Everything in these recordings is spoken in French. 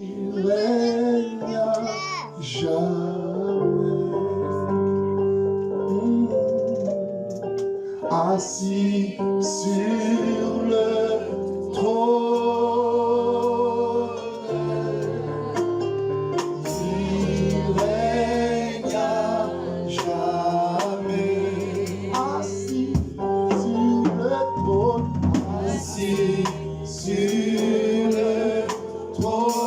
Il règne jamais. Assis sur le trône, il règne jamais. Assis sur le trône, assis sur le trône,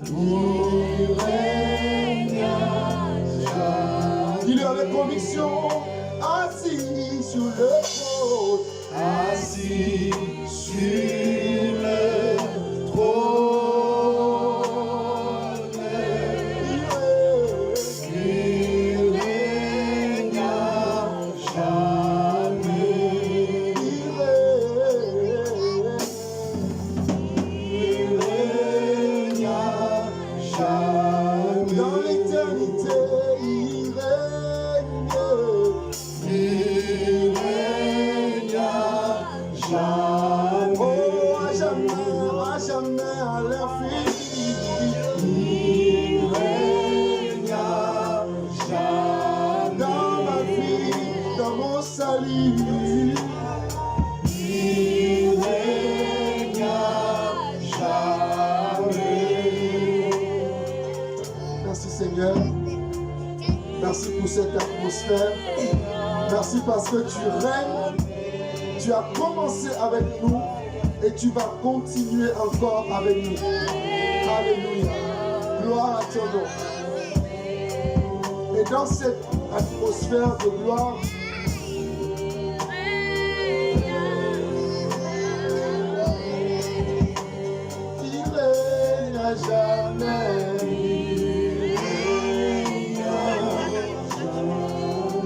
il règne jamais. Dis-le avec conviction, assis sur le trône, assis sur le trône, il règne jamais. Il règne jamais. Dans l'éternité, il règne jamais. Oh, à jamais, à l'infini. Il règne jamais. Dans ma vie, dans mon salut, il règne jamais. Merci Seigneur. Merci pour cette atmosphère. Merci parce que tu règnes. Tu as commencé avec nous et tu vas continuer encore avec nous. Alléluia. Gloire à ton nom. Et dans cette atmosphère de gloire, il règne à jamais.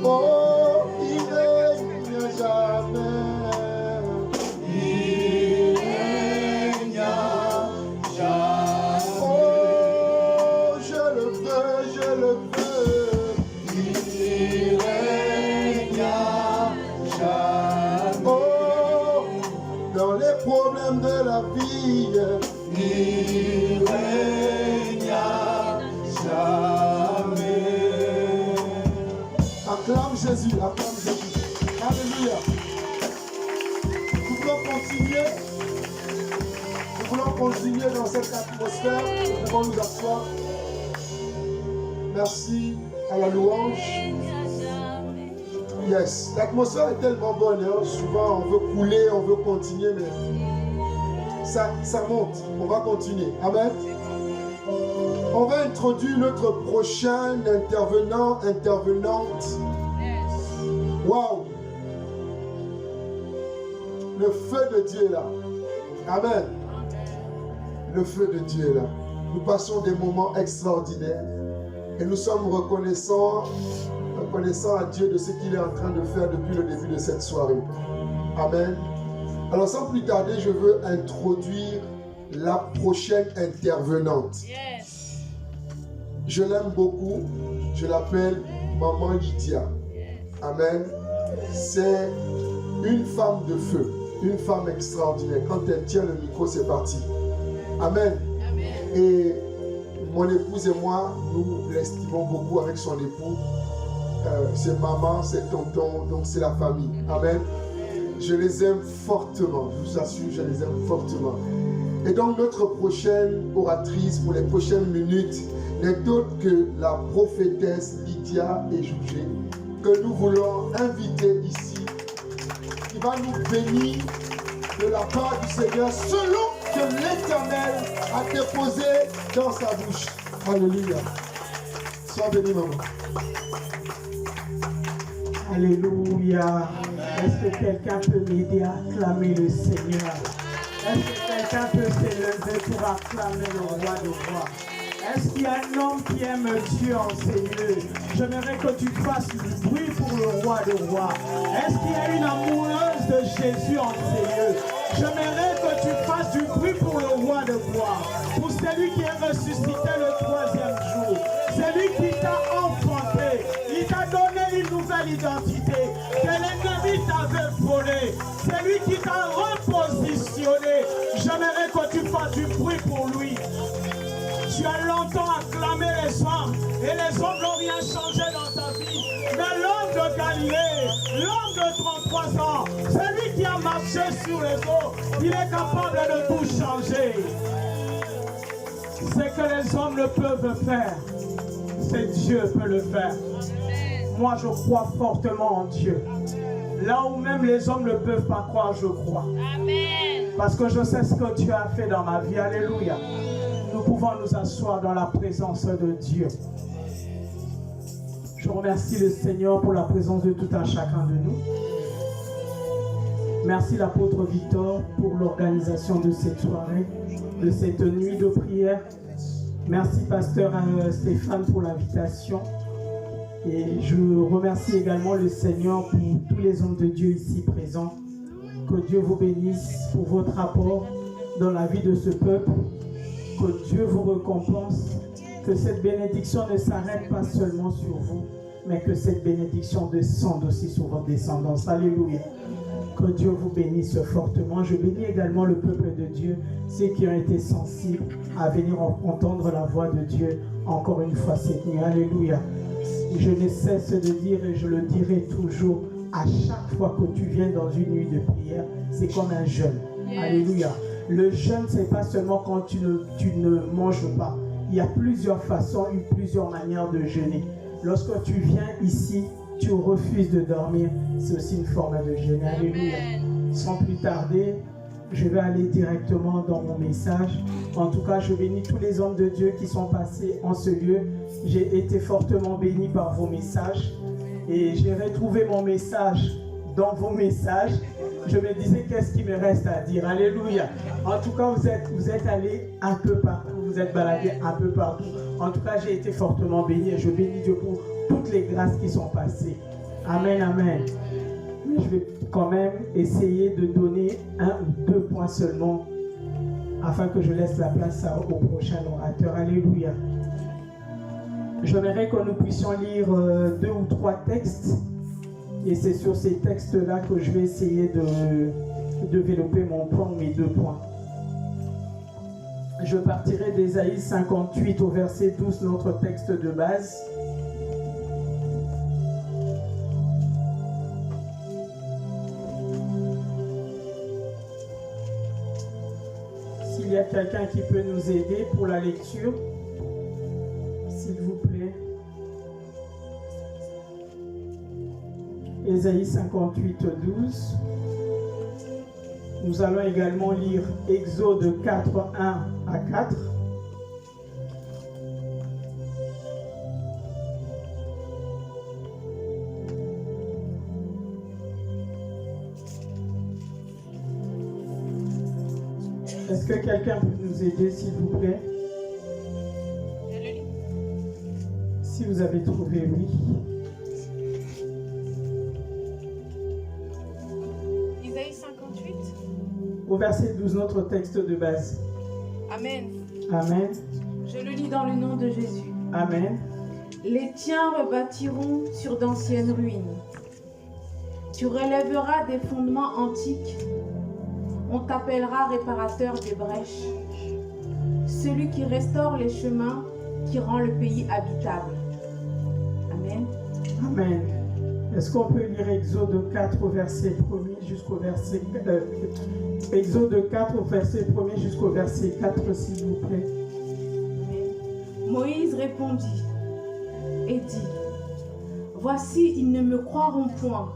Oh, il règne à jamais. Il règne à jamais. Oh, je le veux, je le veux. Il règne à jamais. Oh, dans les problèmes de la vie, il règne à jamais. Acclame Jésus, acclame Jésus. Alléluia. Nous voulons continuer dans cette atmosphère. Nous pouvons nous asseoir. Merci à la louange. Yes, l'atmosphère est tellement bonne. Hein? Souvent, on veut couler, on veut continuer, mais ça monte. On va continuer. Amen. On va introduire notre prochain intervenant, intervenante. Waouh! Le feu de Dieu est là. Amen. Le feu de Dieu est là. Nous passons des moments extraordinaires et nous sommes reconnaissants à Dieu de ce qu'il est en train de faire depuis le début de cette soirée. Amen. Alors sans plus tarder, je veux introduire la prochaine intervenante. Yes. Je l'aime beaucoup. Je l'appelle Maman Lydia. Amen. C'est une femme de feu, une femme extraordinaire. Quand elle tient le micro, c'est parti. Amen. Amen. Et mon épouse et moi, nous l'estimons beaucoup avec son époux. C'est maman, c'est tonton, donc c'est la famille. Amen. Je les aime fortement. Je vous assure, je les aime fortement. Et donc notre prochaine oratrice pour les prochaines minutes n'est autre que la prophétesse Lydia Ejougé, que nous voulons inviter ici, qui va nous bénir de la part du Seigneur selon que l'Éternel a déposé dans sa bouche. Alléluia. Sois béni, maman. Alléluia. Est-ce que quelqu'un peut m'aider à acclamer le Seigneur? Est-ce que quelqu'un peut s'élever pour acclamer le roi de rois? Est-ce qu'il y a un homme qui aime Dieu en ces lieux? J'aimerais que tu fasses du bruit pour le roi de rois. Est-ce qu'il y a une amoureuse de Jésus en ces lieux? J'aimerais que tu fasses du bruit pour le roi de rois, pour celui qui est ressuscité le 3e jour, celui qui t'a enfanté, il t'a donné une nouvelle identité, que l'ennemi t'avait volé, celui qui t'a repositionné Tu as longtemps acclamé les hommes et les hommes n'ont rien changé dans ta vie. Mais l'homme de Galilée, l'homme de 33 ans, celui qui a marché sur les eaux, il est capable de tout changer. Ce que les hommes ne peuvent faire, c'est Dieu peut le faire. Moi, je crois fortement en Dieu. Là où même les hommes ne peuvent pas croire, je crois. Amen. Parce que je sais ce que Dieu a fait dans ma vie. Alléluia. Nous pouvons nous asseoir dans la présence de Dieu. Je remercie le Seigneur pour la présence de tout un chacun de nous. Merci l'apôtre Victor pour l'organisation de cette soirée, de cette nuit de prière. Merci pasteur Stéphane pour l'invitation. Et je remercie également le Seigneur pour tous les hommes de Dieu ici présents. Que Dieu vous bénisse pour votre apport dans la vie de ce peuple. Que Dieu vous récompense. Que cette bénédiction ne s'arrête pas seulement sur vous, mais que cette bénédiction descende aussi sur votre descendance. Alléluia. Que Dieu vous bénisse fortement. Je bénis également le peuple de Dieu, ceux qui ont été sensibles à venir entendre la voix de Dieu encore une fois cette nuit. Alléluia. Je ne cesse de dire et je le dirai toujours, à chaque fois que tu viens dans une nuit de prière, c'est comme un jeûne. Yes. Alléluia. Le jeûne, ce n'est pas seulement quand tu ne manges pas. Il y a plusieurs façons, plusieurs manières de jeûner. Lorsque tu viens ici, tu refuses de dormir, c'est aussi une forme de jeûne. Alléluia. Sans plus tarder, je vais aller directement dans mon message. En tout cas, je bénis tous les hommes de Dieu qui sont passés en ce lieu. J'ai été fortement béni par vos messages et j'ai retrouvé mon message dans vos messages. Je me disais, qu'est-ce qui me reste à dire? Alléluia. En tout cas, vous êtes allés un peu partout, vous êtes baladés un peu partout. En tout cas, j'ai été fortement béni et je bénis Dieu pour toutes les grâces qui sont passées. Amen, amen. Mais je vais quand même essayer de donner 1 ou 2 points seulement afin que je laisse la place au prochain orateur. Alléluia. J'aimerais que nous puissions lire 2 ou 3 textes et c'est sur ces textes-là que je vais essayer de développer mon point, mes 2 points. Je partirai d'Ésaïe 58 au verset 12, notre texte de base. S'il y a quelqu'un qui peut nous aider pour la lecture, s'il vous plaît. Ésaïe 58, 12. Nous allons également lire Exode 4, 1 à 4. Est-ce que quelqu'un peut nous aider, s'il vous plaît? Si vous avez trouvé, oui. Isaïe 58. Au verset 12, notre texte de base. Amen. Amen. Je le lis dans le nom de Jésus. Amen. Les tiens rebâtiront sur d'anciennes ruines. Tu relèveras des fondements antiques. On t'appellera réparateur des brèches. Celui qui restaure les chemins, qui rend le pays habitable. Amen. Amen. Est-ce qu'on peut lire Exode 4 au verset 1er jusqu'au verset Exode 4 au verset 1er jusqu'au verset 4, s'il vous plaît. Amen. Moïse répondit et dit: Voici, ils ne me croiront point,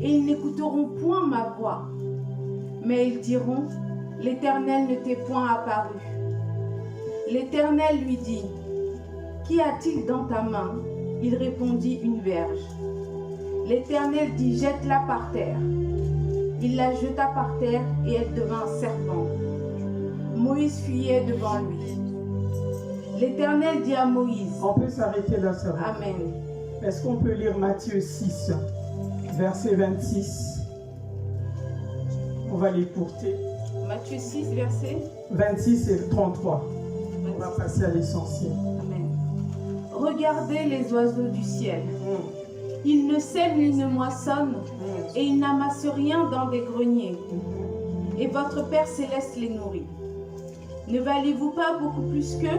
et ils n'écouteront point ma voix. Mais ils diront: l'Éternel ne t'est point apparu. L'Éternel lui dit: Qu'y a-t-il dans ta main? Il répondit: une verge. L'Éternel dit: jette-la par terre. Il la jeta par terre et elle devint un serpent. Moïse fuyait devant lui. L'Éternel dit à Moïse. On peut s'arrêter là, ça va. Amen. Est-ce qu'on peut lire Matthieu 6, verset 26? On va l'écourter. Matthieu 6, verset 26 et 33. On va passer à l'essentiel. Amen. Regardez les oiseaux du ciel. Ils ne sèment ni ne moissonnent, et ils n'amassent rien dans des greniers. Et votre Père céleste les nourrit. Ne valez-vous pas beaucoup plus qu'eux?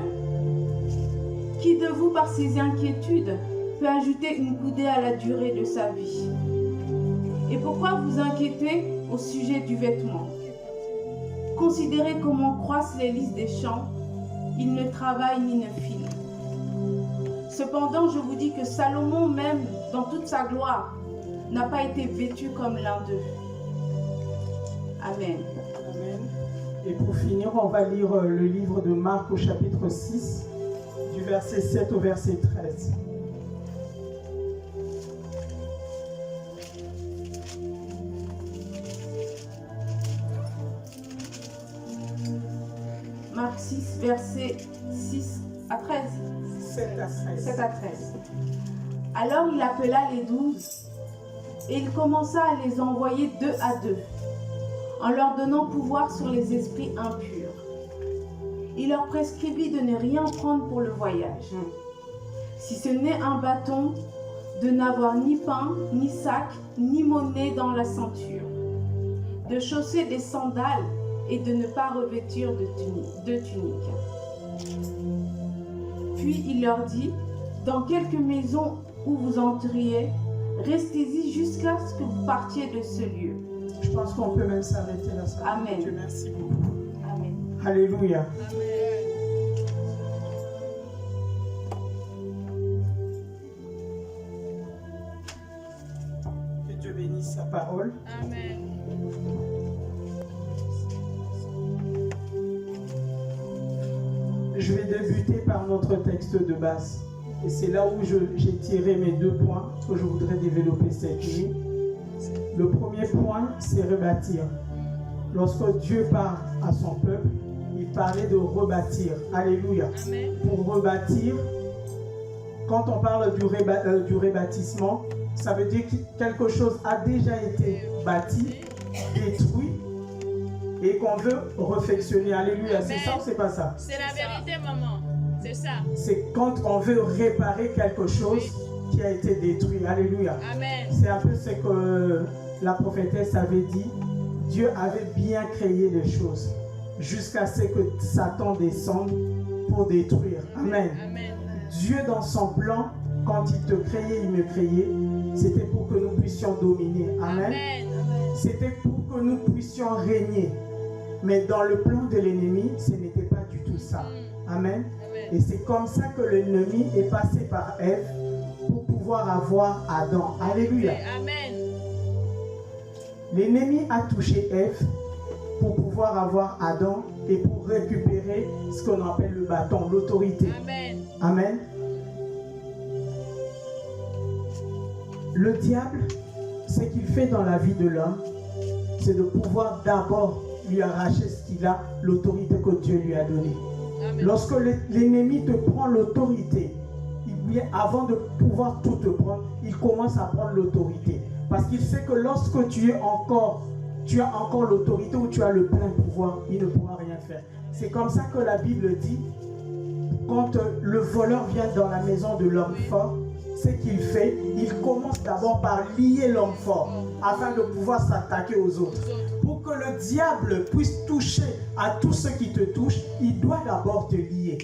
Qui de vous, par ses inquiétudes, peut ajouter une coudée à la durée de sa vie? Et pourquoi vous inquiétez au sujet du vêtement? Considérez comment croissent les lys des champs. Ils ne travaillent ni ne filent. Cependant, je vous dis que Salomon, même dans toute sa gloire, n'a pas été vêtu comme l'un d'eux. Amen. Amen. Et pour finir, on va lire le livre de Marc au chapitre 6, du verset 7 au verset 13. Marc 6, verset 6 à 13. 7 à 13. 7 à 13. Alors il appela les 12 et il commença à les envoyer 2 à 2, en leur donnant pouvoir sur les esprits impurs. Il leur prescrivit de ne rien prendre pour le voyage, si ce n'est un bâton, de n'avoir ni pain, ni sac, ni monnaie dans la ceinture, de chausser des sandales et de ne pas revêtir de tunique. Puis il leur dit, dans quelque maison où vous entriez, restez-y jusqu'à ce que vous partiez de ce lieu. Je pense qu'on peut même s'arrêter là. Amen. Dieu merci beaucoup. Amen. Alléluia. Que Dieu bénisse sa parole. Amen. Je vais débuter par notre texte de base. Et c'est là où j'ai tiré mes 2 points que je voudrais développer cette nuit. Le premier point, c'est rebâtir. Lorsque Dieu parle à son peuple, il parlait de rebâtir. Alléluia. Amen. Pour rebâtir, quand on parle du rebâtissement, ça veut dire que quelque chose a déjà été bâti, détruit, et qu'on veut réfectionner. Alléluia. Amen. C'est ça ou c'est pas ça? C'est la vérité, maman. C'est ça. C'est quand on veut réparer quelque chose qui a été détruit. Alléluia. Amen. C'est un peu ce que la prophétesse avait dit. Dieu avait bien créé les choses jusqu'à ce que Satan descende pour détruire. Amen. Amen. Dieu, dans son plan, quand il te créait, il me créait, c'était pour que nous puissions dominer. Amen. Amen. C'était pour que nous puissions régner. Mais dans le plan de l'ennemi, ce n'était pas du tout ça. Amen. Et c'est comme ça que l'ennemi est passé par Ève pour pouvoir avoir Adam. Alléluia. Amen. L'ennemi a touché Ève pour pouvoir avoir Adam et pour récupérer ce qu'on appelle le bâton, l'autorité. Amen. Amen. Le diable, ce qu'il fait dans la vie de l'homme, c'est de pouvoir d'abord lui arracher ce qu'il a, l'autorité que Dieu lui a donnée. Amen. Lorsque l'ennemi te prend l'autorité, avant de pouvoir tout te prendre, il commence à prendre l'autorité. Parce qu'il sait que lorsque tu as encore l'autorité ou tu as le plein pouvoir, il ne pourra rien faire. C'est comme ça que la Bible dit, quand le voleur vient dans la maison de l'homme fort, ce qu'il fait, il commence d'abord par lier l'homme fort, afin de pouvoir s'attaquer aux autres. Pour que le diable puisse toucher à tout ce qui te touche, il doit d'abord te lier.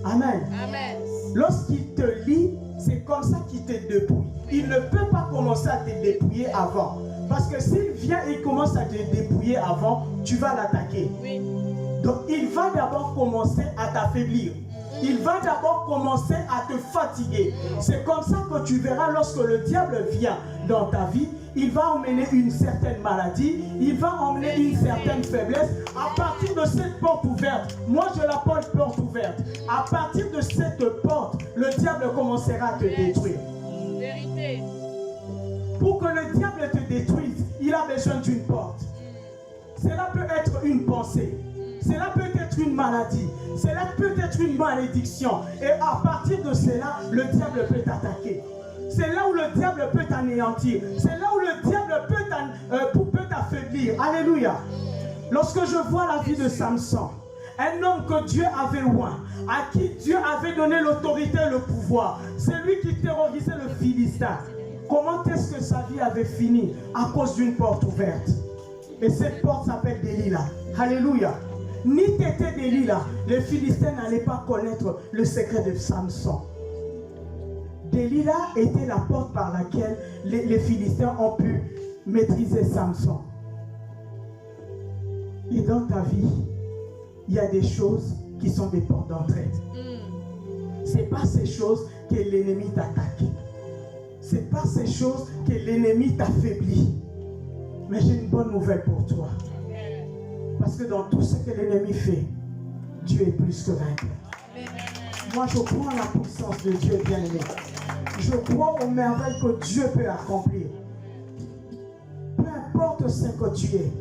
Amen. Amen. Lorsqu'il te lie, c'est comme ça qu'il te dépouille. Il ne peut pas commencer à te dépouiller avant. Parce que s'il vient et commence à te dépouiller avant, tu vas l'attaquer. Oui. Donc il va d'abord commencer à t'affaiblir. Il va d'abord commencer à te fatiguer. C'est comme ça que tu verras lorsque le diable vient dans ta vie, il va emmener une certaine maladie, il va emmener une certaine faiblesse. À partir de cette porte ouverte, moi je l'appelle porte ouverte. À partir de cette porte, le diable commencera à te détruire. Vérité. Pour que le diable te détruise, il a besoin d'une porte. Cela peut être une pensée. Cela peut être une maladie. Cela peut être une malédiction. Et à partir de cela, le diable peut t'attaquer. C'est là où le diable peut t'anéantir. C'est là où le diable peut t'affaiblir. Alléluia. Lorsque je vois la vie de Samson, un homme que Dieu avait oint, à qui Dieu avait donné l'autorité et le pouvoir, c'est lui qui terrorisait le Philistin. Comment est-ce que sa vie avait fini? À cause d'une porte ouverte. Et cette porte s'appelle Delilah. Alléluia. Ni t'étais Delilah, les Philistins n'allaient pas connaître le secret de Samson. Delilah était la porte par laquelle les Philistins ont pu maîtriser Samson. Et dans ta vie, il y a des choses qui sont des portes d'entrée. Ce n'est pas ces choses que l'ennemi t'attaque. Ce n'est pas ces choses que l'ennemi t'affaiblit. Mais j'ai une bonne nouvelle pour toi. Parce que dans tout ce que l'ennemi fait, Dieu est plus que vainqueur. Moi, je crois en la puissance de Dieu bien-aimé. Je crois aux merveilles que Dieu peut accomplir. Peu importe ce que tu es,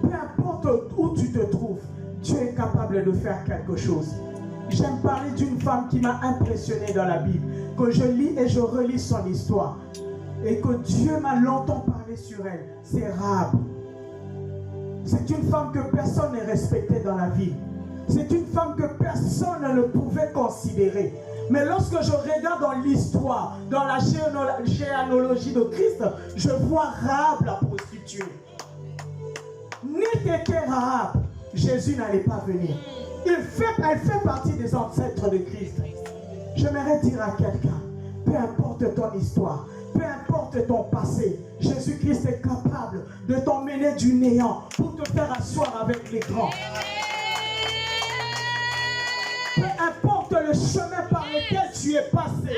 peu importe où tu te trouves, Dieu est capable de faire quelque chose. J'aime parler d'une femme qui m'a impressionné dans la Bible, que je lis et je relis son histoire, et que Dieu m'a longtemps parlé sur elle. C'est Rahab. C'est une femme que personne ne respectait dans la ville. C'est une femme que personne ne pouvait considérer. Mais lorsque je regarde dans l'histoire, dans la généalogie de Christ, je vois Rahab la prostituée. N'était que Rahab, Jésus n'allait pas venir. Elle fait partie des ancêtres de Christ. J'aimerais dire à quelqu'un, peu importe ton histoire, peu importe ton passé, Jésus-Christ est capable de t'emmener du néant pour te faire asseoir avec les grands. Peu importe le chemin par lequel tu es passé,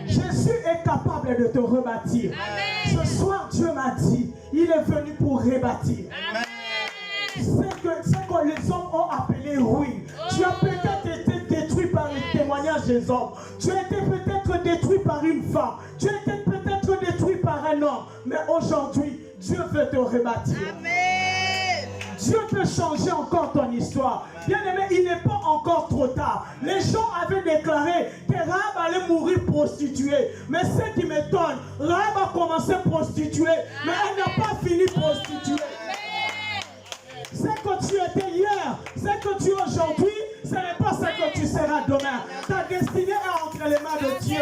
Jésus est capable de te rebâtir. Ce soir, Dieu m'a dit, il est venu pour rebâtir. C'est que les hommes ont appelé ruine. Tu as peut-être été détruit par les témoignages des hommes. Tu as été peut-être détruit par une femme. Tu as été peut-être détruit par un homme. Mais aujourd'hui, Dieu veut te rebâtir. Amen. Dieu peut changer encore ton histoire. Bien aimé, il n'est pas encore trop tard. Les gens avaient déclaré que Rahab allait mourir prostituée. Mais ce qui m'étonne, Rahab a commencé prostituée, mais elle n'a pas fini prostituée. Ce que tu étais hier, ce que tu es aujourd'hui, ce n'est pas ce que tu seras demain. Ta destinée est entre les mains de Dieu.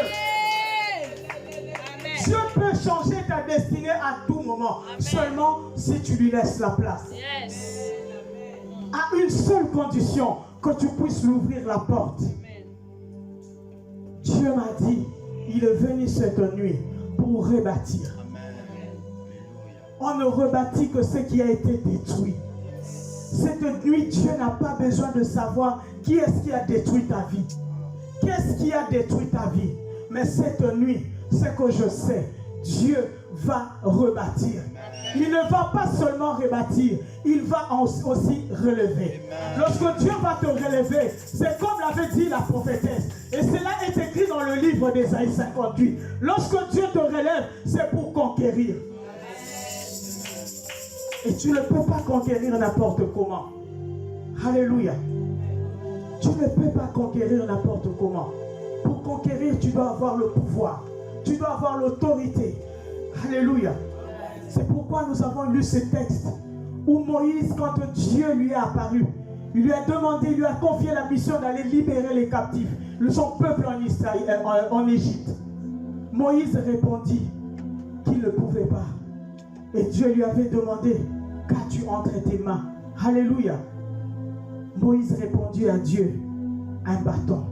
Dieu peut changer ta destinée à tout moment, seulement si tu lui laisses la place. À une seule condition, que tu puisses lui ouvrir la porte. Dieu m'a dit, il est venu cette nuit pour rebâtir. On ne rebâtit que ce qui a été détruit. Cette nuit, Dieu n'a pas besoin de savoir qui est-ce qui a détruit ta vie. Qu'est-ce qui a détruit ta vie? Mais cette nuit, ce que je sais, Dieu va rebâtir. Il ne va pas seulement rebâtir, il va aussi relever. Lorsque Dieu va te relever, c'est comme l'avait dit la prophétesse. Et cela est écrit dans le livre d'Ésaïe 58. Lorsque Dieu te relève, c'est pour conquérir. Et tu ne peux pas conquérir n'importe comment. Alléluia. Tu ne peux pas conquérir n'importe comment. Pour conquérir, tu dois avoir le pouvoir. Tu dois avoir l'autorité. Alléluia. C'est pourquoi nous avons lu ce texte où Moïse, quand Dieu lui est apparu, il lui a demandé, il lui a confié la mission d'aller libérer les captifs, son peuple en Égypte. Moïse répondit qu'il ne pouvait pas. Et Dieu lui avait demandé, qu'as-tu entre tes mains? Alléluia. Moïse répondit à Dieu, un bâton.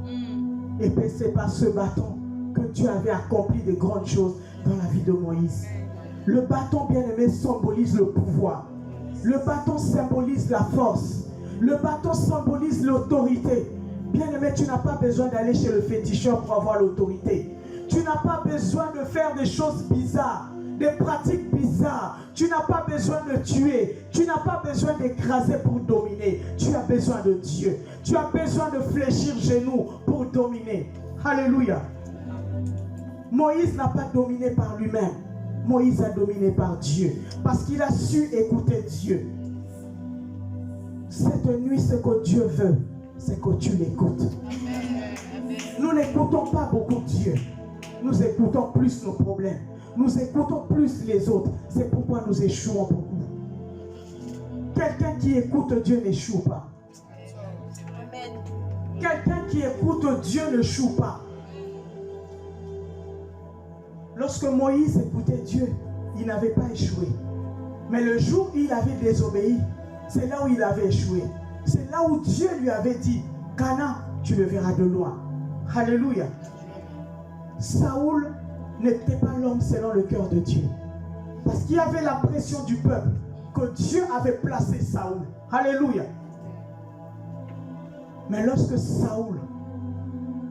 Et c'est par ce bâton que Dieu avait accompli de grandes choses dans la vie de Moïse. Le bâton, bien-aimé, symbolise le pouvoir. Le bâton symbolise la force. Le bâton symbolise l'autorité. Bien-aimé, tu n'as pas besoin d'aller chez le féticheur pour avoir l'autorité. Tu n'as pas besoin de faire des choses bizarres, des pratiques bizarres. Tu n'as pas besoin de tuer. Tu n'as pas besoin d'écraser pour dominer. Tu as besoin de Dieu. Tu as besoin de fléchir genoux pour dominer. Alléluia. Moïse n'a pas dominé par lui-même. Moïse a dominé par Dieu. Parce qu'il a su écouter Dieu. Cette nuit, ce que Dieu veut, c'est que tu l'écoutes. Nous n'écoutons pas beaucoup Dieu. Nous écoutons plus nos problèmes. Nous écoutons plus les autres. C'est pourquoi nous échouons beaucoup. Quelqu'un qui écoute Dieu n'échoue pas. Quelqu'un qui écoute Dieu n'échoue pas. Lorsque Moïse écoutait Dieu, il n'avait pas échoué. Mais le jour où il avait désobéi, c'est là où il avait échoué. C'est là où Dieu lui avait dit, Canaan, tu le verras de loin. Alléluia. Saoul n'était pas l'homme selon le cœur de Dieu. Parce qu'il y avait la pression du peuple que Dieu avait placé Saoul. Alléluia. Mais lorsque Saoul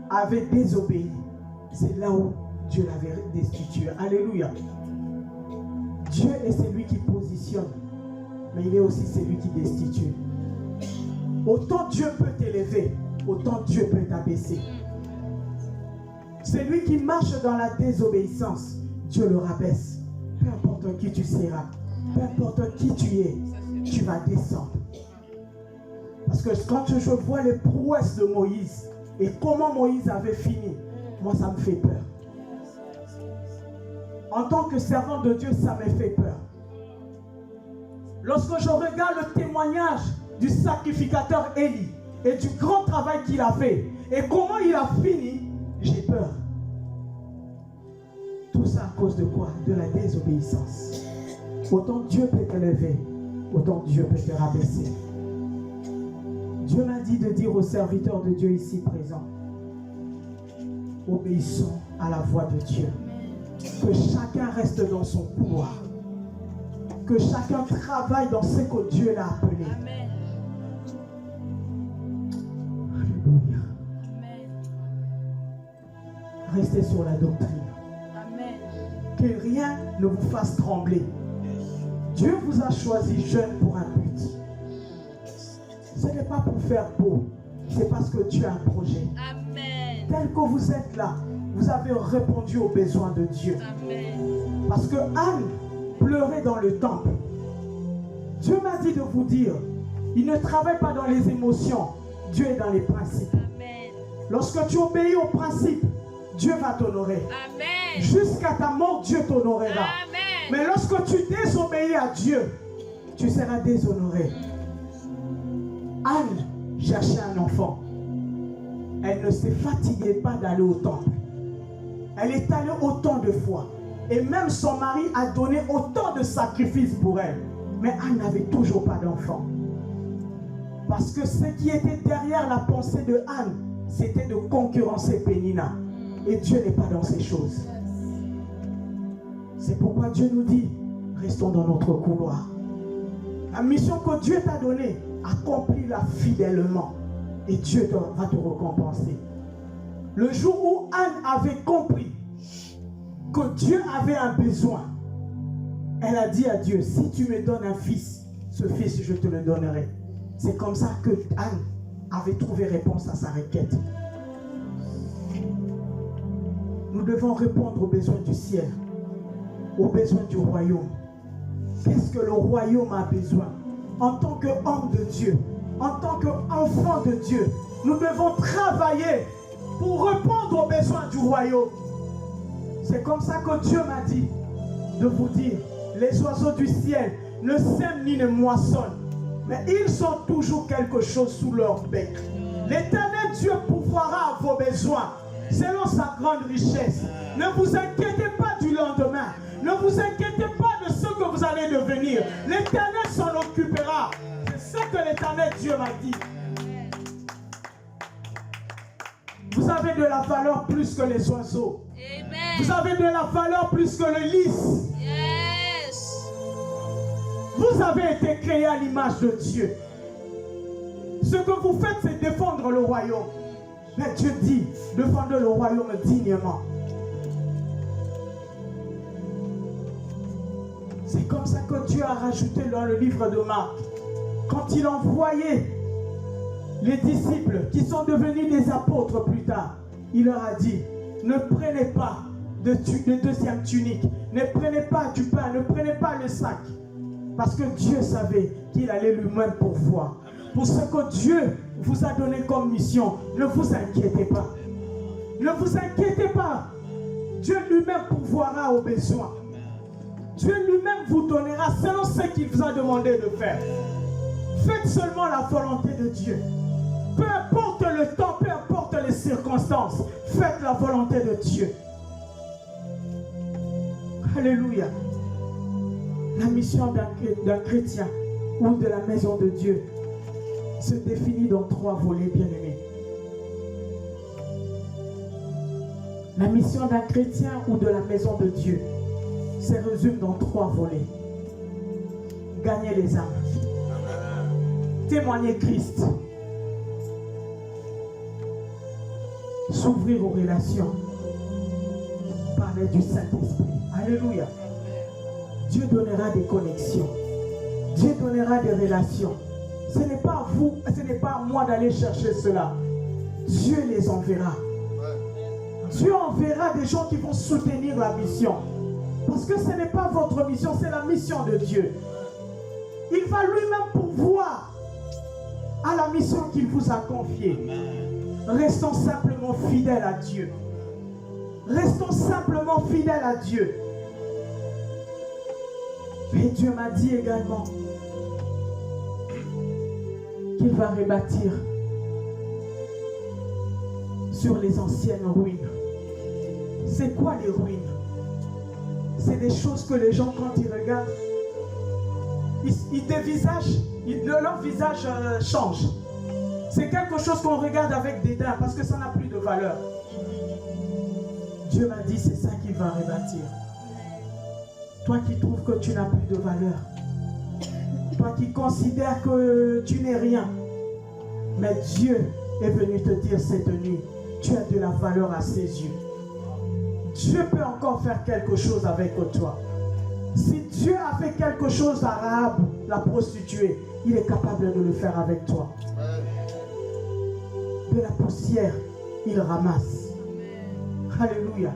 avait désobéi, c'est là où Dieu l'avait destitué. Alléluia. Dieu est celui qui positionne, mais il est aussi celui qui destitue. Autant Dieu peut t'élever, autant Dieu peut t'abaisser. Celui qui marche dans la désobéissance, Dieu le rabaisse. Peu importe qui tu seras, peu importe qui tu es, tu vas descendre. Parce que quand je vois les prouesses de Moïse et comment Moïse avait fini, moi ça me fait peur. En tant que servant de Dieu, ça me fait peur. Lorsque je regarde le témoignage du sacrificateur Élie et du grand travail qu'il a fait et comment il a fini, j'ai peur. Tout ça à cause de quoi? De la désobéissance. Autant Dieu peut t'élever, autant Dieu peut te rabaisser. Dieu m'a dit de dire aux serviteurs de Dieu ici présents, obéissons à la voix de Dieu. Que chacun reste dans son couloir. Que chacun travaille dans ce que Dieu l'a appelé. Amen. Alléluia. Amen. Restez sur la doctrine. Amen. Que rien ne vous fasse trembler. Dieu vous a choisi jeune pour un but. Ce n'est pas pour faire beau. C'est parce que Dieu a un projet. Amen. Tel que vous êtes là, vous avez répondu aux besoins de Dieu. Amen. Parce que Anne pleurait dans le temple. Dieu m'a dit de vous dire, il ne travaille pas dans les émotions, Dieu est dans les principes. Amen. Lorsque tu obéis aux principes, Dieu va t'honorer. Amen. Jusqu'à ta mort, Dieu t'honorera. Amen. Mais lorsque tu désobéis à Dieu, tu seras déshonoré. Anne cherchait un enfant. Elle ne s'est fatiguée pas d'aller au temple. Elle est allée autant de fois. Et même son mari a donné autant de sacrifices pour elle. Mais Anne n'avait toujours pas d'enfant. Parce que ce qui était derrière la pensée de Anne, c'était de concurrencer Pénina. Et Dieu n'est pas dans ces choses. C'est pourquoi Dieu nous dit, restons dans notre couloir. La mission que Dieu t'a donnée, accomplis-la fidèlement. Et Dieu va te récompenser. Le jour où Anne avait compris que Dieu avait un besoin, elle a dit à Dieu, si tu me donnes un fils, ce fils je te le donnerai. C'est comme ça que Anne avait trouvé réponse à sa requête. Nous devons répondre aux besoins du ciel, aux besoins du royaume. Qu'est-ce que le royaume a besoin? En tant qu'homme de Dieu, en tant qu'enfant de Dieu, nous devons travailler pour répondre aux besoins du royaume. C'est comme ça que Dieu m'a dit de vous dire, les oiseaux du ciel ne sèment ni ne moissonnent, mais ils ont toujours quelque chose sous leur bec. L'Éternel Dieu pourvoira à vos besoins selon sa grande richesse. Ne vous inquiétez pas du lendemain. Ne vous inquiétez pas de ce que vous allez devenir. L'Éternel s'en occupera. C'est ce que l'Éternel Dieu m'a dit. Vous avez de la valeur plus que les oiseaux. Amen. Vous avez de la valeur plus que le lys. Yes. Vous avez été créé à l'image de Dieu. Ce que vous faites, c'est défendre le royaume. Mais Dieu dit, défendez le royaume dignement. C'est comme ça que Dieu a rajouté dans le livre de Marc. Quand il envoyait les disciples qui sont devenus des apôtres plus tard, il leur a dit, ne prenez pas de deuxième tunique, ne prenez pas du pain, ne prenez pas le sac. Parce que Dieu savait qu'il allait lui-même pourvoir. Pour ce que Dieu vous a donné comme mission, ne vous inquiétez pas. Ne vous inquiétez pas. Dieu lui-même pourvoira aux besoins. Dieu lui-même vous donnera selon ce qu'il vous a demandé de faire. Faites seulement la volonté de Dieu. Peu importe le temps, peu importe les circonstances, faites la volonté de Dieu. Alléluia. La mission d'un chrétien ou de la maison de Dieu, se définit dans 3 volets, bien-aimés. La mission d'un chrétien ou de la maison de Dieu se résume dans 3 volets. Gagner les âmes, témoigner Christ, s'ouvrir aux relations, parler du Saint-Esprit. Alléluia. Dieu donnera des connexions. Dieu donnera des relations. Ce n'est pas à vous, ce n'est pas à moi d'aller chercher cela. Dieu les enverra. Dieu enverra des gens qui vont soutenir la mission. Parce que ce n'est pas votre mission, c'est la mission de Dieu. Il va lui-même pourvoir à la mission qu'il vous a confiée. Restons simplement fidèles à Dieu. Restons simplement fidèles à Dieu. Et Dieu m'a dit également qu'il va rebâtir sur les anciennes ruines. C'est quoi les ruines? C'est des choses que les gens, quand ils regardent, leur visage change. C'est quelque chose qu'on regarde avec dédain parce que ça n'a plus de valeur. Dieu m'a dit, c'est ça qu'il va rebâtir. Toi qui trouves que tu n'as plus de valeur, toi qui considères que tu n'es rien, mais Dieu est venu te dire cette nuit, tu as de la valeur à ses yeux. Dieu peut encore faire quelque chose avec toi. Si Dieu a fait quelque chose à Rahab, la prostituée, il est capable de le faire avec toi. De la poussière, il ramasse. Alléluia.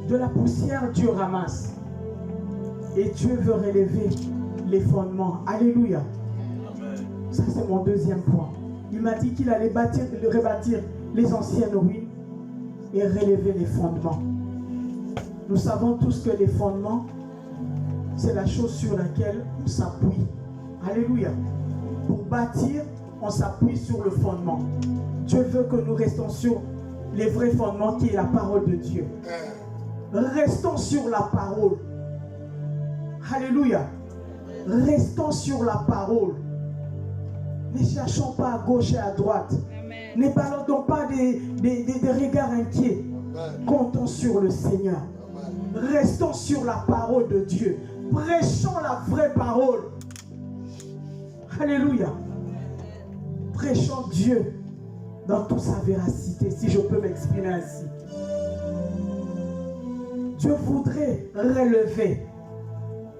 De la poussière, Dieu ramasse. Et Dieu veut relever les fondements. Alléluia. Ça, c'est mon deuxième point. Il m'a dit qu'il allait rebâtir les anciennes ruines et relever les fondements. Nous savons tous que les fondements, c'est la chose sur laquelle on s'appuie. Alléluia. Pour bâtir, on s'appuie sur le fondement. Dieu veut que nous restons sur les vrais fondements qui est la parole de Dieu. Restons sur la parole. Alléluia. Restons sur la parole. Ne cherchons pas à gauche et à droite. Amen. Ne balancons pas des regards inquiets. Comptons sur le Seigneur. Amen. Restons sur la parole de Dieu. Prêchons la vraie parole. Alléluia. Prêchons Dieu dans toute sa véracité, si je peux m'exprimer ainsi. Dieu voudrait relever.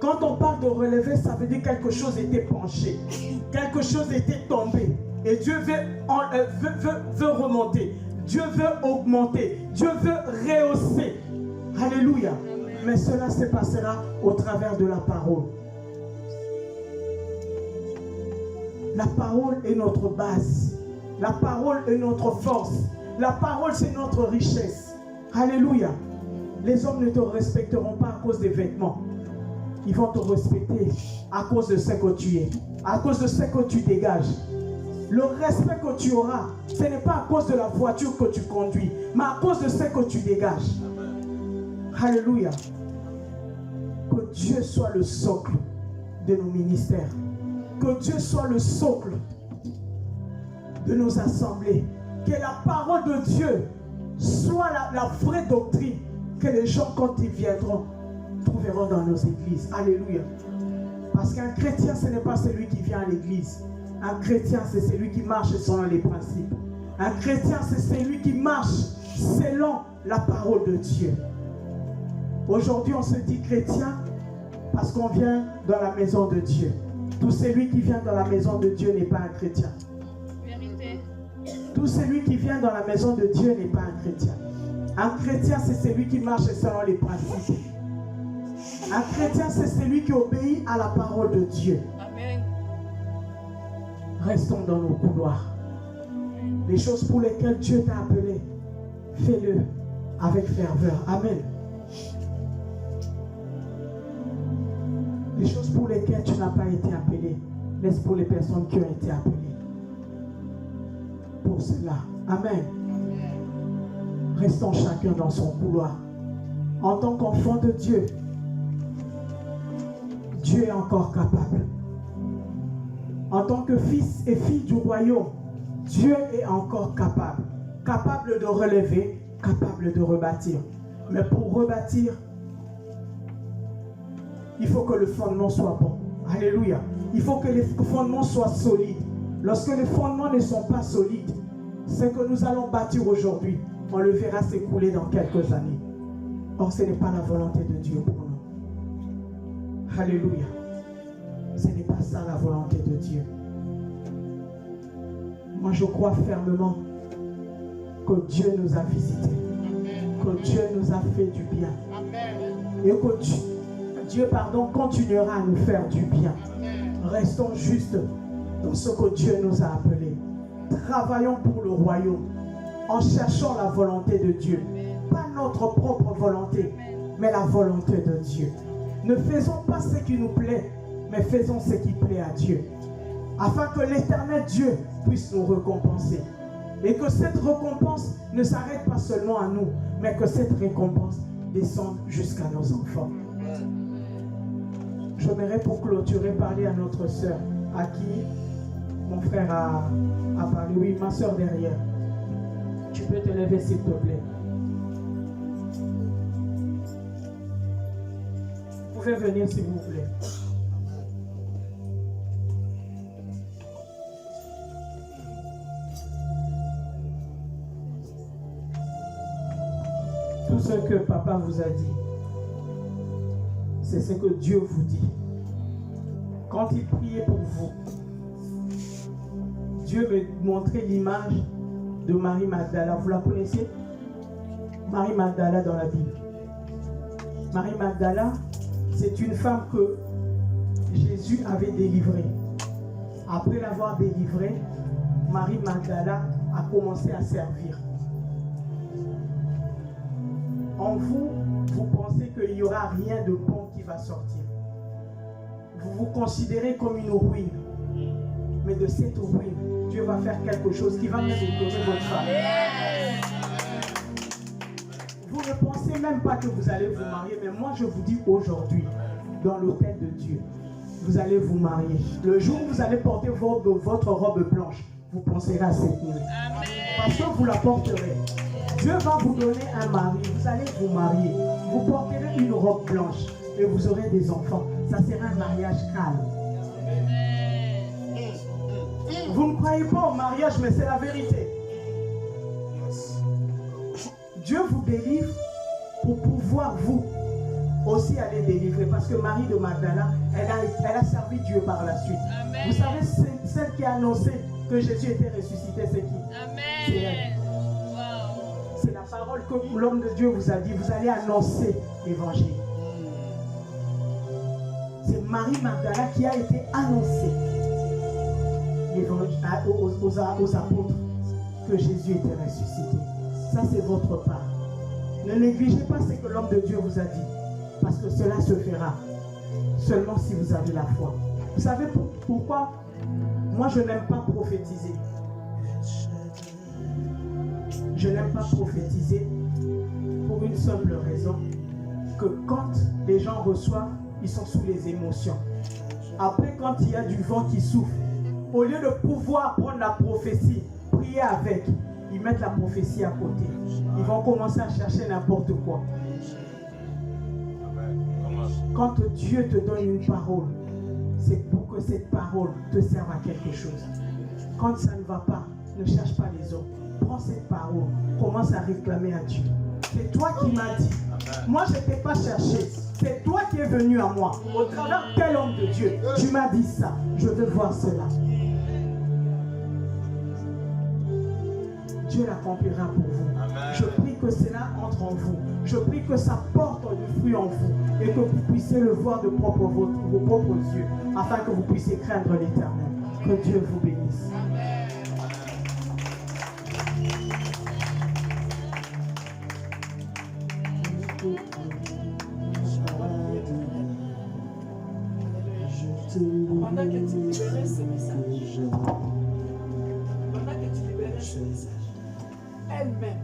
Quand on parle de relever, ça veut dire quelque chose était penché, quelque chose était tombé. Et Dieu veut remonter, Dieu veut augmenter, Dieu veut rehausser. Alléluia. Mais cela se passera au travers de la parole. La parole est notre base. La parole est notre force. La parole, c'est notre richesse. Alléluia. Les hommes ne te respecteront pas à cause des vêtements. Ils vont te respecter à cause de ce que tu es, à cause de ce que tu dégages. Le respect que tu auras, ce n'est pas à cause de la voiture que tu conduis, mais à cause de ce que tu dégages. Alléluia. Que Dieu soit le socle de nos ministères. Que Dieu soit le socle de nos assemblées. Que la parole de Dieu soit la vraie doctrine que les gens, quand ils viendront, trouveront dans nos églises. Alléluia. Parce qu'un chrétien, ce n'est pas celui qui vient à l'église. Un chrétien, c'est celui qui marche selon les principes. Un chrétien, c'est celui qui marche selon la parole de Dieu. Aujourd'hui, on se dit chrétien parce qu'on vient dans la maison de Dieu. Tout celui qui vient dans la maison de Dieu n'est pas un chrétien. Vérité. Tout celui qui vient dans la maison de Dieu n'est pas un chrétien. Un chrétien, c'est celui qui marche selon les principes. Un chrétien, c'est celui qui obéit à la parole de Dieu. Amen. Restons dans nos couloirs. Les choses pour lesquelles Dieu t'a appelé, fais-le avec ferveur. Amen. Les choses pour lesquelles tu n'as pas été appelé, laisse pour les personnes qui ont été appelées. Pour cela. Amen. Restons chacun dans son couloir. En tant qu'enfant de Dieu, Dieu est encore capable. En tant que fils et fille du royaume, Dieu est encore capable. Capable de relever, capable de rebâtir. Mais pour rebâtir, il faut que le fondement soit bon. Alléluia. Il faut que les fondements soient solides. Lorsque les fondements ne sont pas solides, ce que nous allons bâtir aujourd'hui, on le verra s'écouler dans quelques années. Or, ce n'est pas la volonté de Dieu pour nous. Alléluia. Ce n'est pas ça la volonté de Dieu. Moi, je crois fermement que Dieu nous a visités, que Dieu nous a fait du bien, et que Dieu continuera à nous faire du bien. Restons juste dans ce que Dieu nous a appelés. Travaillons pour le royaume en cherchant la volonté de Dieu. Pas notre propre volonté, mais la volonté de Dieu. Ne faisons pas ce qui nous plaît, mais faisons ce qui plaît à Dieu. Afin que l'Éternel Dieu puisse nous récompenser. Et que cette récompense ne s'arrête pas seulement à nous, mais que cette récompense descende jusqu'à nos enfants. J'aimerais pour clôturer parler à notre sœur, à qui mon frère a parlé. Oui, ma sœur derrière. Tu peux te lever s'il te plaît. Vous pouvez venir s'il vous plaît. Tout ce que papa vous a dit, c'est ce que Dieu vous dit. Quand il priait pour vous, Dieu me montrait l'image de Marie Magdala. Vous la connaissez? Marie Magdala dans la Bible. Marie Magdala, c'est une femme que Jésus avait délivrée. Après l'avoir délivrée, Marie Magdala a commencé à servir. En vous, vous pensez qu'il n'y aura rien de bon qui va sortir. Vous vous considérez comme une ruine. Mais de cette ruine, Dieu va faire quelque chose qui va même étonner votre famille. Vous ne pensez même pas que vous allez vous marier, mais moi je vous dis aujourd'hui, dans l'autel de Dieu, vous allez vous marier. Le jour où vous allez porter votre robe blanche, vous penserez à cette nuit. Parce que vous la porterez. Dieu va vous donner un mari, vous allez vous marier, vous porterez une robe blanche et vous aurez des enfants. Ça sera un mariage calme. Vous ne croyez pas au mariage, mais c'est la vérité. Dieu vous délivre pour pouvoir vous aussi aller délivrer. Parce que Marie de Magdala, elle a servi Dieu par la suite. Amen. Vous savez, celle qui a annoncé que Jésus était ressuscité, c'est qui? C'est elle. C'est la parole que l'homme de Dieu vous a dit. Vous allez annoncer l'évangile. C'est Marie Magdala qui a été annoncée aux apôtres que Jésus était ressuscité. Ça, c'est votre part. Ne négligez pas ce que l'homme de Dieu vous a dit, parce que cela se fera seulement si vous avez la foi. Vous savez pourquoi moi je n'aime pas prophétiser? Je n'aime pas prophétiser pour une simple raison, que quand les gens reçoivent, ils sont sous les émotions. Après, quand il y a du vent qui souffle, au lieu de pouvoir prendre la prophétie, prier avec, ils mettent la prophétie à côté. Ils vont commencer à chercher n'importe quoi. Quand Dieu te donne une parole, c'est pour que cette parole te serve à quelque chose. Quand ça ne va pas, ne cherche pas les autres. Prends cette parole, commence à réclamer à Dieu. C'est toi qui m'as dit. Moi, je ne t'ai pas cherché. C'est toi qui es venu à moi. Au travers tel homme de Dieu, tu m'as dit ça. Je veux voir cela. Dieu l'accomplira pour vous. Amen. Je prie que cela entre en vous. Je prie que ça porte du fruit en vous et que vous puissiez le voir de vos propres yeux, afin que vous puissiez craindre l'Éternel. Que Dieu vous bénisse. Amen. Pendant que tu libérais ce message, elle-même,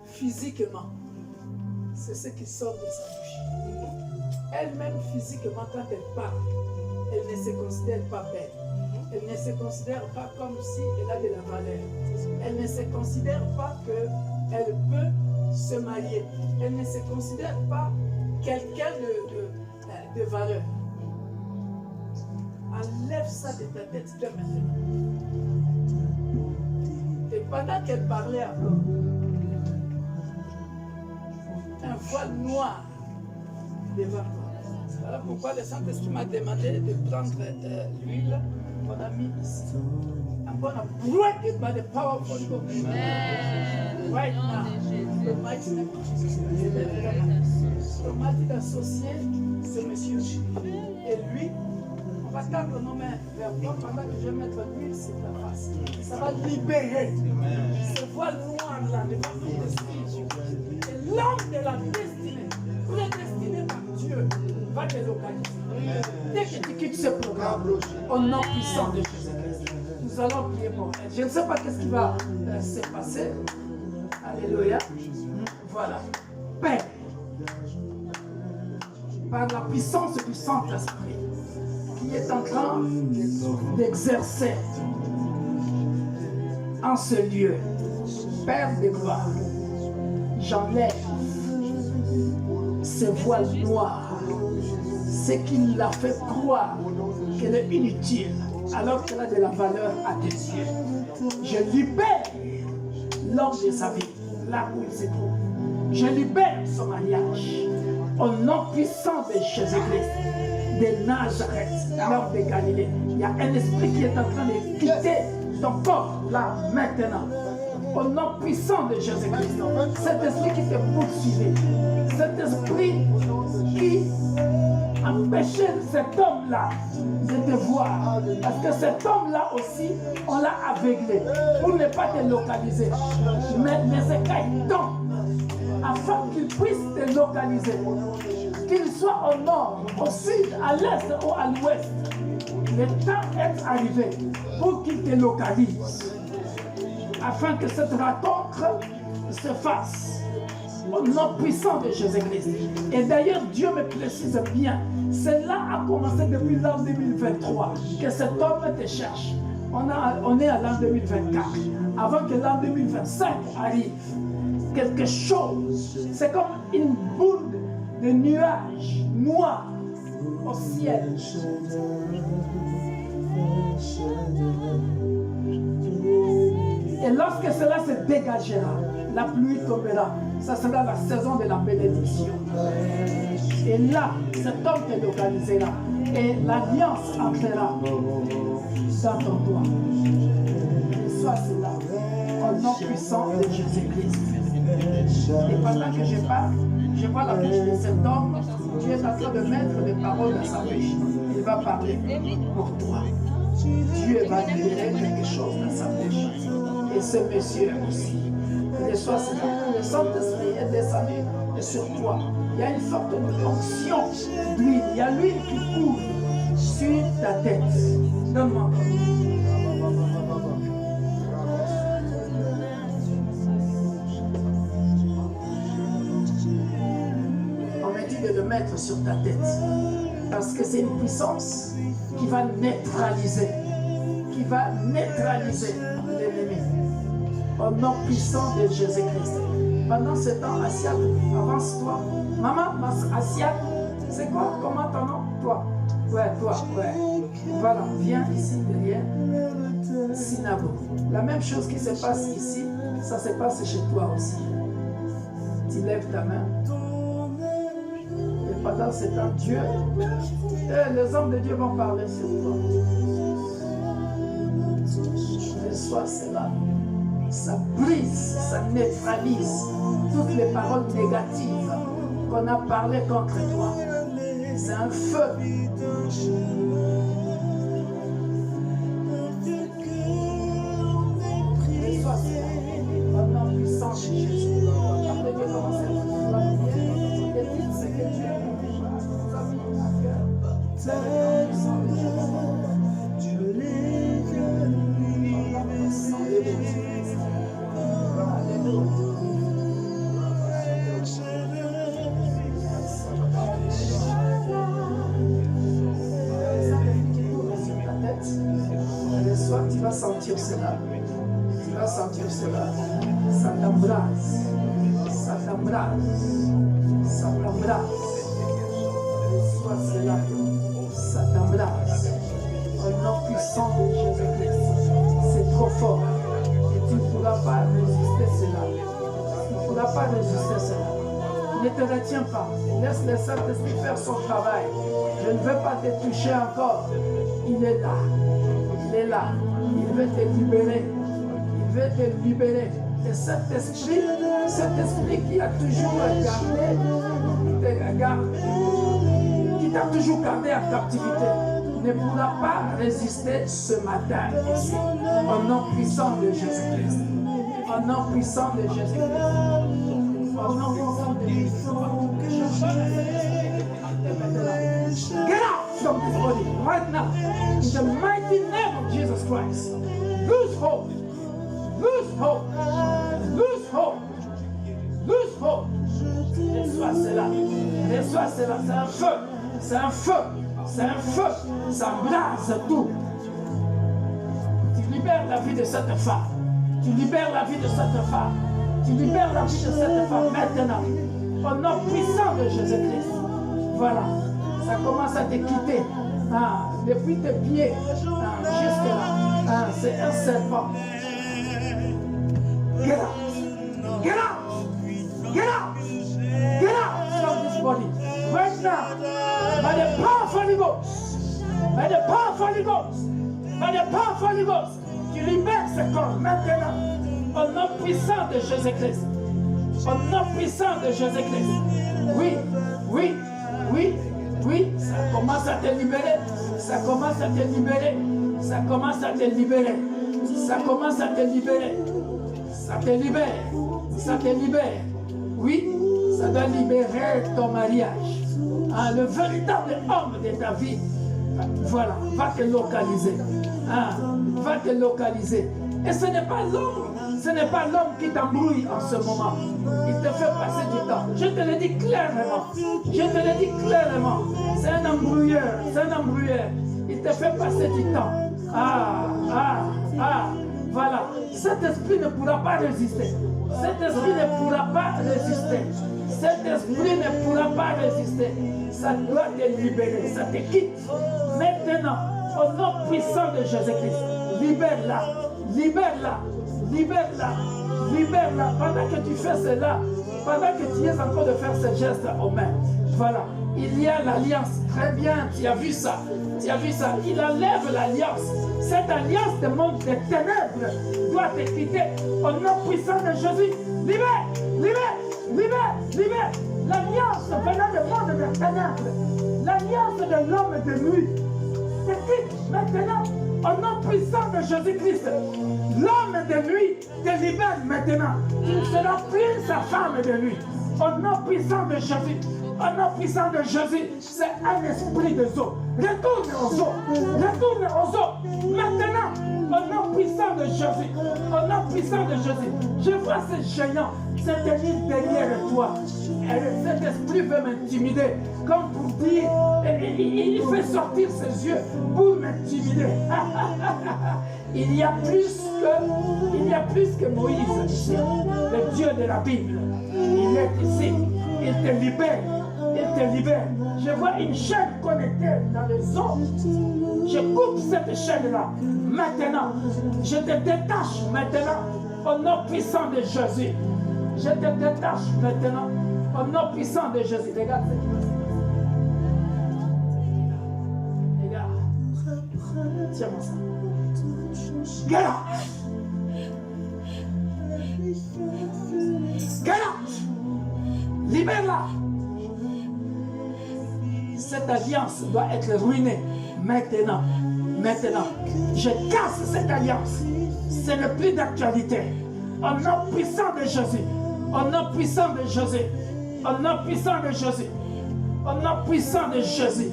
physiquement, c'est ce qui sort de sa bouche. Elle-même, physiquement, quand elle parle, elle ne se considère pas belle. Elle se considère pas comme si elle a de la valeur. Elle ne se considère pas qu'elle peut se marier. Elle ne se considère pas quelqu'un de valeur. Enlève ça de ta tête dès maintenant. Et pendant qu'elle parlait à vous, un voile noir devant toi. Voilà pourquoi le Saint-Esprit m'a demandé de prendre l'huile qu'on a mis ici. I'm gonna break it by the power of God. Right now. The mighty name of Jesus. Le mari d'associé, ce monsieur. Et lui, on va tendre nos mains vers toi pendant que je vais mettre l'huile sur ta face. Ça va libérer ce voile noir là devant ton esprit. Et l'homme de la destinée, prédestiné par Dieu, va te localiser. Dès que tu quittes ce programme, au nom puissant de Jésus-Christ, nous allons prier pour elle. Je ne sais pas qu'est-ce qui va se passer. Alléluia. Voilà. Père, par la puissance du Saint-Esprit, qui est en train d'exercer en ce lieu, Père de gloire, j'enlève ce voile noir, ce qui l'a fait croire qu'elle est inutile, alors qu'elle a de la valeur à tes yeux. Je libère l'homme de sa vie, là où il se trouve. Je libère son mariage, au nom puissant de Jésus-Christ, de Nazareth, l'homme de Galilée. Il y a un esprit qui est en train de quitter ton corps, là, maintenant. Au nom puissant de Jésus-Christ, cet esprit qui te poursuivait, cet esprit qui empêchait cet homme-là de te voir. Parce que cet homme-là aussi, on l'a aveuglé pour ne pas te localiser. Mais Ézéchiel tombe afin qu'il puisse te localiser. Qu'il soit au nord, au sud, à l'est ou à l'ouest. Le temps est arrivé pour qu'il te localise. Afin que cette rencontre se fasse au nom puissant de Jésus-Christ. Et d'ailleurs, Dieu me précise bien, cela a commencé depuis l'an 2023, que cet homme te cherche. On est à l'an 2024. Avant que l'an 2025 arrive, quelque chose, c'est comme une boule de nuages noirs au ciel. Et lorsque cela se dégagera, la pluie tombera. Ça sera la saison de la bénédiction. Et là, cet homme te localisera. Et l'alliance entrera dans ton doigt. Et soit cela, au nom puissant de Jésus-Christ. Et pendant que je parle, je vois la bouche de cet homme qui est en train de mettre les paroles dans sa bouche. Il va parler pour toi. Dieu va libérer quelque chose dans sa bouche. Et ce monsieur aussi. Et soit cela. Le Saint-Esprit est descendu sur toi. Il y a une sorte d'onction d'huile. Il y a l'huile qui coule sur ta tête. Donne-moi. On m'a dit de le mettre sur ta tête. Parce que c'est une puissance qui va neutraliser. Qui va neutraliser l'ennemi. Au nom puissant de Jésus-Christ. Pendant ce temps, Asiat, avance-toi. Maman, Asiat, c'est quoi? Comment ton nom? Toi. Ouais, toi, ouais. Voilà, viens ici derrière. Sinabo. La même chose qui se passe ici, ça se passe chez toi aussi. Tu lèves ta main. Et pendant ce temps, Dieu, les hommes de Dieu vont parler sur toi. Reçois cela. Ça brise, ça neutralise toutes les paroles négatives qu'on a parlé contre toi. C'est un feu. Reçois cela. Au nom puissant de Jésus. Après Dieu commencer la prière, et dites ce que Dieu nous a mis à cœur. C'est le nom puissant de Jésus. Ce soir, tu vas sentir cela. Tu vas sentir cela. Ça t'embrase. Ça t'embrase. Ça t'embrase. Reçois cela. Ça t'embrase. Au nom puissant de Jésus-Christ. C'est trop fort. Et tu ne pourras pas résister cela. Tu ne pourras pas résister cela. Ne te retiens pas. Laisse le Saint-Esprit faire son travail. Je ne veux pas te toucher encore. Il est là. Il est là. Il veut te libérer. Il veut te libérer. Et cet esprit qui a toujours gardé, qui t'a toujours gardé en captivité, ne pourra pas résister ce matin ici. Au nom puissant de Jésus-Christ. Au nom puissant de Jésus-Christ. Au nom puissant de Jésus-Christ. Get out from this body right now. In the mighty name of Jesus Christ. Lose hope. Lose hope. Lose hope. Lose hope. Reçois cela. Reçois cela. C'est un feu. C'est un feu. C'est un feu. Ça brase tout. Tu libères la vie de cette femme. Tu libères la vie de cette femme. Tu libères la vie de cette femme maintenant. Au nom puissant de Jésus-Christ. Voilà. Ça commence à te quitter. Ah, depuis tes pieds jusque là. Ah, c'est un serpent. Get out. Get out. Get out. Get out from this body. Right now. By the power of Holy Ghost. By the power of Holy Ghost. By the power of Holy Ghost. Tu libères ce corps maintenant. Au nom puissant de Jésus-Christ. Au nom puissant de Jésus-Christ. Oui, oui, oui, oui. Ça commence à te libérer. Ça commence à te libérer. Ça commence à te libérer. Ça commence à te libérer. Ça te libère. Ça te libère. Oui, ça doit libérer ton mariage. Ah, le véritable homme de ta vie, voilà, va te localiser. Ah, va te localiser. Et ce n'est pas l'homme qui t'embrouille en ce moment. Il te fait passer du temps. Je te le dis clairement. Je te le dis clairement. C'est un embrouilleur. C'est un embrouilleur. Il te fait passer du temps. Voilà. Cet esprit ne pourra pas résister. Cet esprit ne pourra pas résister. Cet esprit ne pourra pas résister. Ça doit te libérer. Ça te quitte. Maintenant, au nom puissant de Jésus-Christ, libère-la. Libère-la. Libère-la. Libère-la. Pendant que tu fais cela, pendant que tu es en train de faire ce geste aux mains, voilà. Il y a l'alliance. Très bien, tu as vu ça. Tu as vu ça. Il enlève l'alliance. Cette alliance de monde des ténèbres doit te quitter. Au nom puissant de Jésus, libère, libère, libère, libère. L'alliance venant du monde des ténèbres. L'alliance de l'homme de nuit. Te quitte maintenant. Au nom puissant de Jésus-Christ. L'homme de nuit te libère maintenant. Tu ne seras plus sa femme de nuit. Au nom puissant de Jésus. Au nom puissant de Jésus, c'est un esprit de eau. Retourne aux eaux. Retourne aux eaux. Maintenant, au nom puissant de Jésus. Au nom puissant de Jésus. Je vois ce géant se tenir derrière toi. Et cet esprit veut m'intimider. Comme pour dire, il fait sortir ses yeux pour m'intimider. Il y a plus que Moïse ici. Le Dieu de la Bible. Il est ici. Il te libère. Il te libère. Je vois une chaîne connectée dans les eaux. Je coupe cette chaîne-là. Maintenant, je te détache maintenant au nom puissant de Jésus. Je te détache maintenant au nom puissant de Jésus. Regarde ce qui va se passer. Regarde. Tiens-moi ça. Get out. Get out. Libère-la. Cette alliance doit être ruinée maintenant. Maintenant. Je casse cette alliance. Ce n'est plus d'actualité. Au nom puissant de Jésus. Au nom puissant de Jésus. Au nom puissant de Jésus. Au nom puissant de Jésus.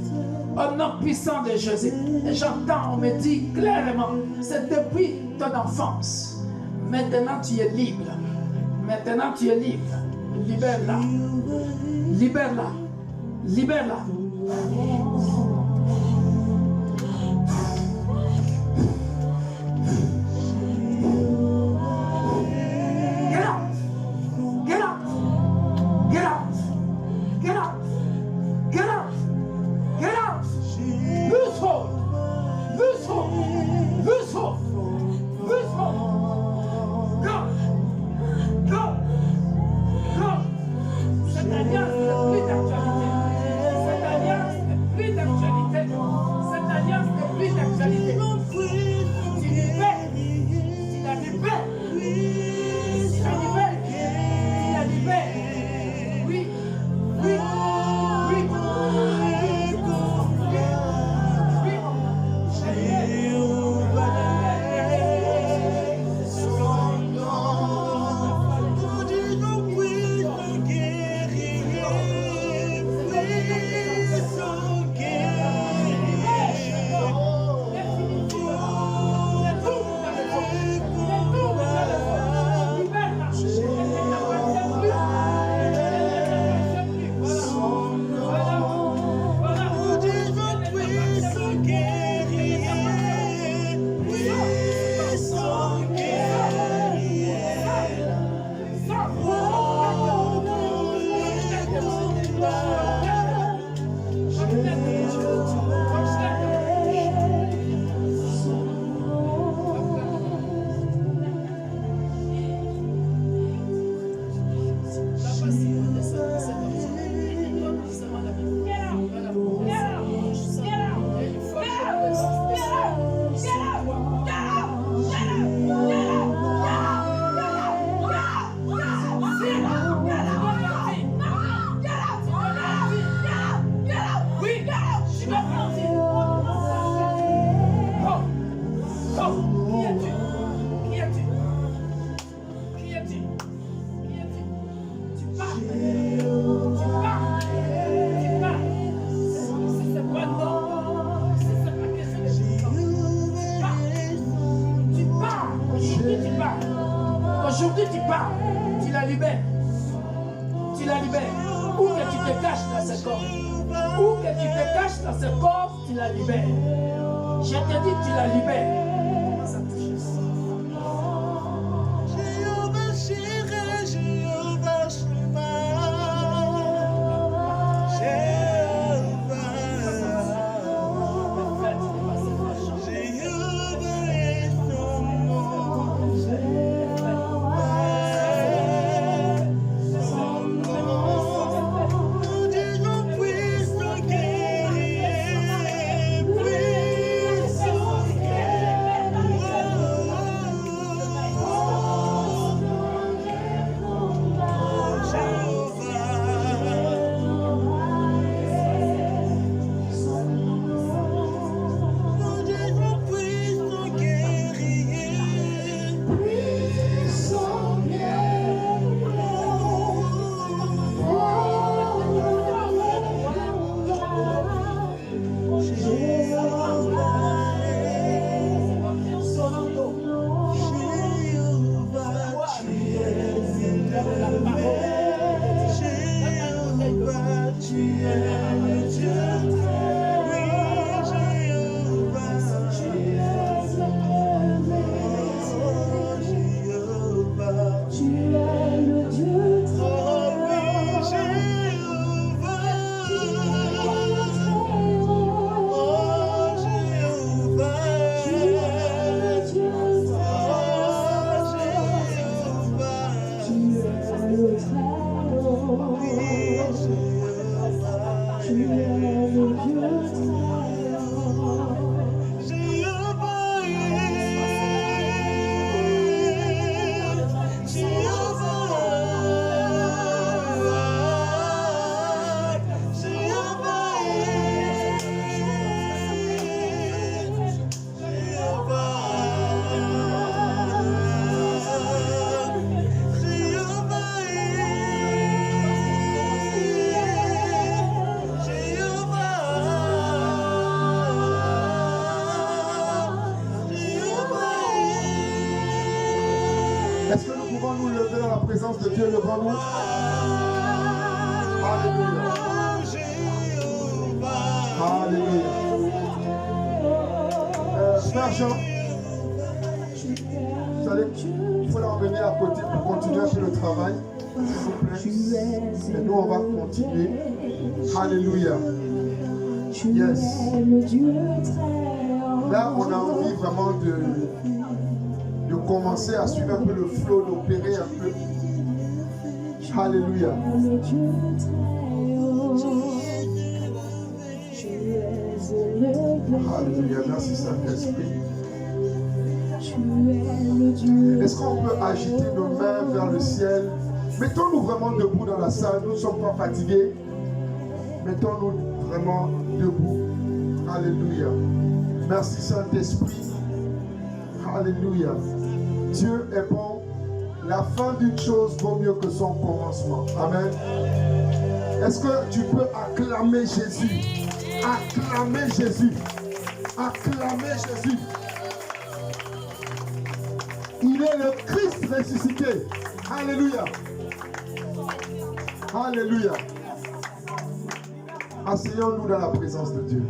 Au nom puissant de Jésus. Et j'entends, on me dit clairement, c'est depuis ton enfance. Maintenant tu es libre. Maintenant tu es libre. Libère-la. Libère-la. Libère-la. pas, tu la libères. Tu la libères. Où que tu te caches dans ce corps. Où que tu te caches dans ce corps, tu la libères. Je te dis, tu la libères. Est-ce que nous pouvons nous lever dans la présence de Dieu devant nous? Alléluia. Alléluia. Frère Jean, vous savez, il faut la revenir à côté pour continuer un peu le travail, s'il vous plaît. Et nous, on va continuer. Alléluia. Yes. Là, on a envie vraiment de commencer à suivre un peu le flow, d'opérer un peu. Alléluia. Alléluia. Merci Saint-Esprit. Est-ce qu'on peut agiter nos mains vers le ciel? Mettons-nous vraiment debout dans la salle. Nous ne sommes pas fatigués. Mettons-nous vraiment debout. Alléluia. Merci Saint-Esprit. Alléluia. Dieu est bon. La fin d'une chose vaut mieux que son commencement. Amen. Est-ce que tu peux acclamer Jésus? Acclamer Jésus. Acclamer Jésus. Il est le Christ ressuscité. Alléluia. Alléluia. Asseyons-nous dans la présence de Dieu.